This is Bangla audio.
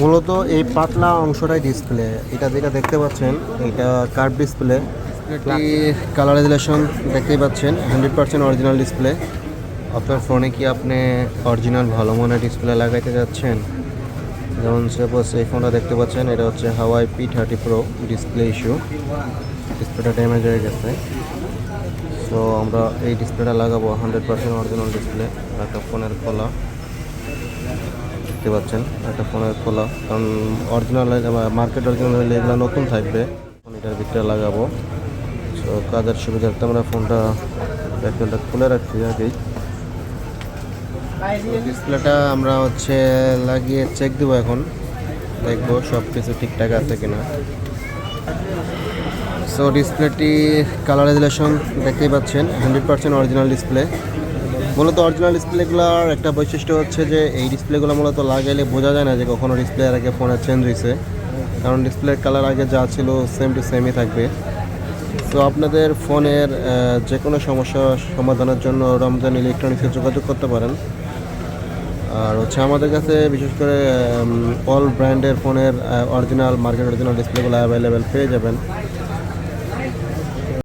মূলত এই পাতলা অংশটাই ডিসপ্লে। এটা যেটা দেখতে পাচ্ছেন এটা কার্ভ ডিসপ্লে। কালারাইজেশন দেখতেই পাচ্ছেন 100% অরিজিনাল ডিসপ্লে। আপনার ফোনে কি আপনি অরিজিনাল ভালো মানের ডিসপ্লে লাগাইতে যাচ্ছেন? যেমন সাপোজ এই ফোনটা দেখতে পাচ্ছেন, এটা হচ্ছে হাওয়াই P30 Pro। ডিসপ্লে ইস্যু, ডিসপ্লেটা ড্যামেজ হয়ে গেছে। সো আমরা এই ডিসপ্লেটা লাগাবো 100% অরিজিনাল ডিসপ্লে। একটা ফোনের খোলা দেখতে পাচ্ছেন, একটা ফোনের খোলা, কারণ অরিজিনাল মার্কেট অরিজিনাল হলে এগুলো নতুন থাকবে। এটার ভিতরে লাগাবো। সো কাজের সুবিধার্থে আমরা ফোনটা ব্যাকপ্যানটা খুলে রাখছি আগেই। ডিসপ্লেটা আমরা লাগিয়ে চেক দেবো এখন, দেখবো সব কিছু ঠিকঠাক আছে কিনা। সো ডিসপ্লেটি কালারাইজেশন দেখতেই পাচ্ছেন 100% অরিজিনাল ডিসপ্লে। মূলত অরিজিনাল ডিসপ্লেগুলোর একটা বৈশিষ্ট্য হচ্ছে যে এই ডিসপ্লেগুলো মূলত লাগাইলে বোঝা যায় না যে কখনো ডিসপ্লে এর আগে ফোনে চেঞ্জ হয়েছে, কারণ ডিসপ্লের কালার আগে যা ছিল সেম টু সেমই থাকবে। তো আপনাদের ফোনের যে কোনো সমস্যা সমাধানের জন্য রমজান ইলেকট্রনিক্সে যোগাযোগ করতে পারেন। আর আমাদের কাছে বিশেষ করে অল ব্র্যান্ডের ফোনের অরিজিনাল মার্কেট অরিজিনাল ডিসপ্লেগুলো অ্যাভেলেবেল পেয়ে যাবেন।